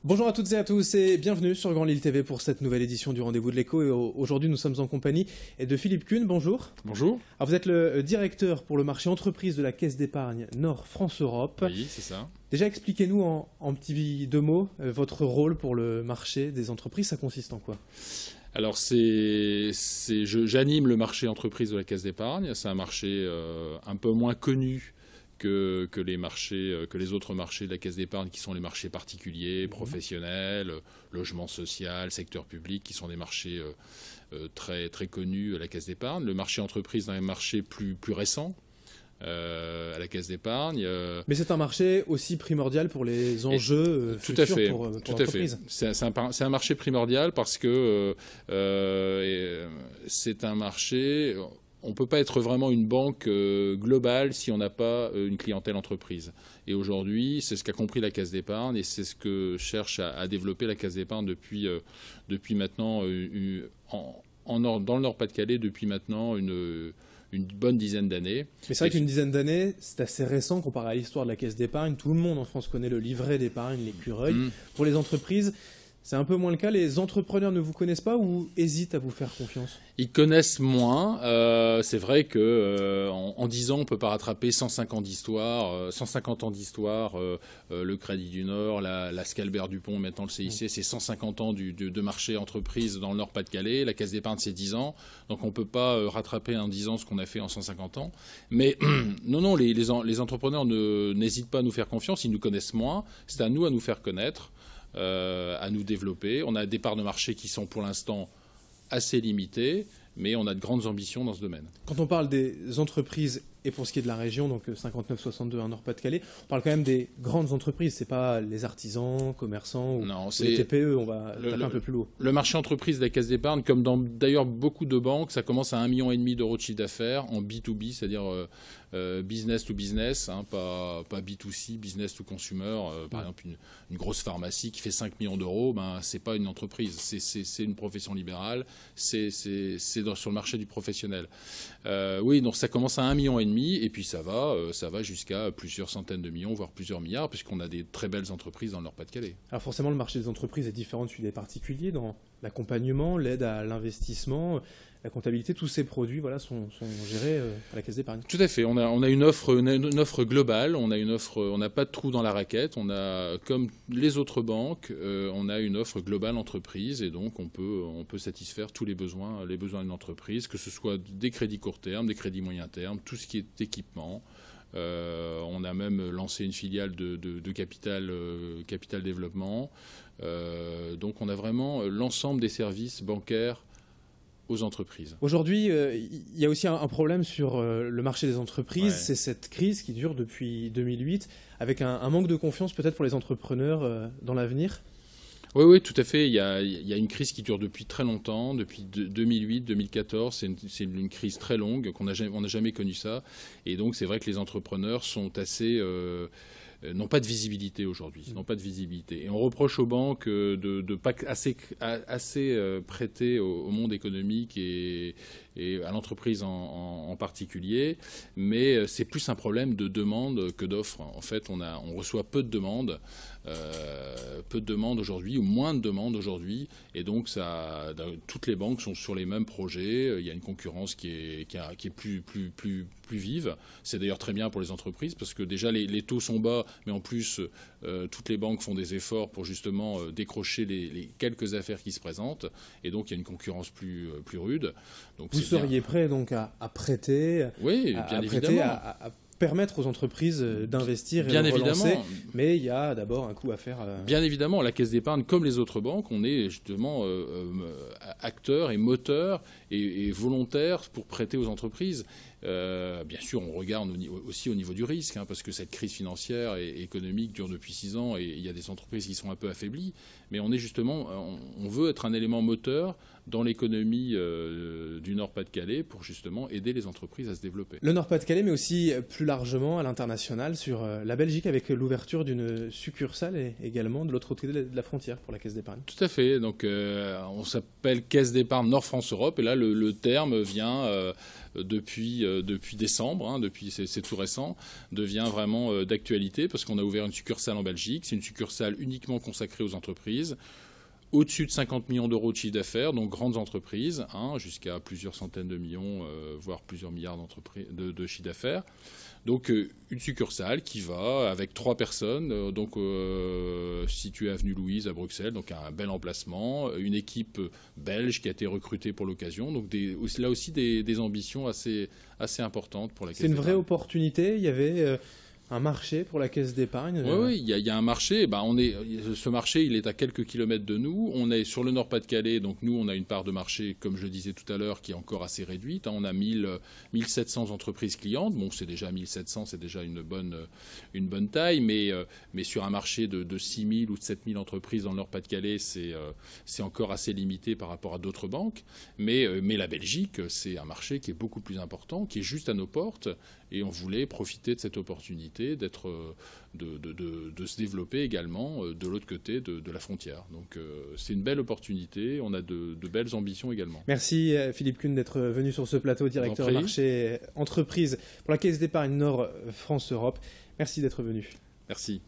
Bonjour à toutes et à tous et bienvenue sur Grand Lille TV pour cette nouvelle édition du Rendez-vous de l'Écho. Et aujourd'hui, nous sommes en compagnie de Philippe Kuhn. Bonjour. Bonjour. Alors, vous êtes le directeur pour le marché entreprise de la Caisse d'épargne Nord France Europe. Oui, c'est ça. Déjà, expliquez-nous en petits deux mots votre rôle pour le marché des entreprises. Ça consiste en quoi? Alors, j'anime le marché entreprise de la Caisse d'épargne. C'est un marché un peu moins connu que les autres marchés de la Caisse d'épargne, qui sont les marchés particuliers, professionnels, logement social, secteur public, qui sont des marchés très, très connus à la Caisse d'épargne. Le marché entreprise est un marché plus récent. À la Caisse d'épargne. Mais c'est un marché aussi primordial pour les enjeux futurs pour l'entreprise. C'est un marché primordial parce que c'est un marché. On ne peut pas être vraiment une banque globale si on n'a pas une clientèle entreprise. Et aujourd'hui, c'est ce qu'a compris la Caisse d'épargne et c'est ce que cherche à développer la Caisse d'épargne depuis maintenant, dans le Nord-Pas-de-Calais, depuis maintenant une bonne dizaine d'années. Mais c'est vrai qu'une dizaine d'années, c'est assez récent comparé à l'histoire de la Caisse d'épargne. Tout le monde en France connaît le livret d'épargne, l'écureuil. Pour les entreprises, c'est un peu moins le cas. Les entrepreneurs ne vous connaissent pas ou hésitent à vous faire confiance? Ils connaissent moins. C'est vrai qu'en 10 ans, on ne peut pas rattraper 150 ans d'histoire, le Crédit du Nord, la Scalbert Dupont, maintenant le CIC, c'est 150 ans de marché entreprise dans le Nord-Pas-de-Calais. La Caisse d'épargne, c'est 10 ans. Donc on ne peut pas rattraper en 10 ans ce qu'on a fait en 150 ans. Mais non, les entrepreneurs n'hésitent pas à nous faire confiance. Ils nous connaissent moins. C'est à nous à nous faire connaître. À nous développer. On a des parts de marché qui sont pour l'instant assez limitées, mais on a de grandes ambitions dans ce domaine. Quand on parle des entreprises, et pour ce qui est de la région, donc 59-62 en Nord-Pas-de-Calais, on parle quand même des grandes entreprises, c'est pas les artisans, commerçants ou les TPE, on va taper un peu plus lourd. Le marché entreprise de la Caisse d'épargne, comme dans d'ailleurs beaucoup de banques, ça commence à 1,5 million d'euros de chiffre d'affaires en B2B, c'est-à-dire business to business, pas B2C, business to consumer. Par exemple, une grosse pharmacie qui fait 5 millions d'euros, c'est pas une entreprise, c'est une profession libérale, c'est sur le marché du professionnel. Oui, donc ça commence à 1,5 million, et puis ça va jusqu'à plusieurs centaines de millions, voire plusieurs milliards, puisqu'on a des très belles entreprises dans le Nord-Pas-de-Calais. Alors forcément, le marché des entreprises est différent de celui des particuliers dans l'accompagnement, l'aide à l'investissement, la comptabilité, tous ces produits sont gérés à la Caisse d'épargne. Tout à fait. On a une offre globale. On n'a pas de trou dans la raquette. On a, comme les autres banques, on a une offre globale entreprise et donc on peut satisfaire tous les besoins d'une entreprise, que ce soit des crédits court terme, des crédits moyen terme, tout ce qui est équipement. On a même lancé une filiale de capital développement. Donc on a vraiment l'ensemble des services bancaires aux entreprises. Aujourd'hui, il y a aussi un problème sur le marché des entreprises, c'est cette crise qui dure depuis 2008, avec un manque de confiance peut-être pour les entrepreneurs dans l'avenir. Oui, tout à fait. Il y a une crise qui dure depuis très longtemps, depuis 2008-2014. C'est une crise très longue, on n'a jamais connu ça. Et donc c'est vrai que les entrepreneurs sont n'ont pas de visibilité aujourd'hui, Et on reproche aux banques de pas assez prêter au monde économique et à l'entreprise en particulier, mais c'est plus un problème de demande que d'offre. En fait, on reçoit peu de demandes aujourd'hui, ou moins de demandes aujourd'hui, et donc toutes les banques sont sur les mêmes projets. Il y a une concurrence qui est plus vive. C'est d'ailleurs très bien pour les entreprises parce que déjà les taux sont bas, mais en plus toutes les banques font des efforts pour justement décrocher les quelques affaires qui se présentent, et donc il y a une concurrence plus rude. Donc vous seriez prêt donc à prêter, oui, bien évidemment. À permettre aux entreprises d'investir et de relancer, mais il y a d'abord un coût à faire. Bien évidemment, la Caisse d'épargne, comme les autres banques, on est justement acteur et moteur et volontaire pour prêter aux entreprises. Bien sûr, on regarde aussi au niveau du risque, parce que cette crise financière et économique dure depuis 6 ans et il y a des entreprises qui sont un peu affaiblies. Mais on veut être un élément moteur dans l'économie du Nord-Pas-de-Calais pour justement aider les entreprises à se développer. Le Nord-Pas-de-Calais, mais aussi plus largement à l'international, sur la Belgique, avec l'ouverture d'une succursale également de l'autre côté de la frontière pour la Caisse d'épargne. Tout à fait. Donc on s'appelle Caisse d'épargne Nord France Europe, et là le terme vient depuis depuis décembre, c'est tout récent, devient vraiment d'actualité parce qu'on a ouvert une succursale en Belgique. C'est une succursale uniquement consacrée aux entreprises. Au-dessus de 50 millions d'euros de chiffre d'affaires, donc grandes entreprises, jusqu'à plusieurs centaines de millions, voire plusieurs milliards de chiffre d'affaires. Donc une succursale qui va avec 3 personnes, située avenue Louise à Bruxelles, donc un bel emplacement, une équipe belge qui a été recrutée pour l'occasion, donc là aussi des ambitions assez importantes pour la Caisse d'épargne. C'est une vraie opportunité, il y avait un marché pour la Caisse d'épargne. Oui, il y a un marché. Ce marché, il est à quelques kilomètres de nous. On est sur le Nord-Pas-de-Calais, donc nous, on a une part de marché, comme je le disais tout à l'heure, qui est encore assez réduite. On a 1700 entreprises clientes. Bon, c'est déjà 1700, c'est déjà une bonne taille, mais sur un marché de 6000 ou de 7000 entreprises dans le Nord-Pas-de-Calais, c'est encore assez limité par rapport à d'autres banques. Mais la Belgique, c'est un marché qui est beaucoup plus important, qui est juste à nos portes, et on voulait profiter de cette opportunité de se développer également de l'autre côté de la frontière. Donc c'est une belle opportunité, on a de belles ambitions également. Merci Philippe Kuhn d'être venu sur ce plateau, directeur marché entreprise pour la Caisse d'épargne Nord France Europe. Merci d'être venu. Merci.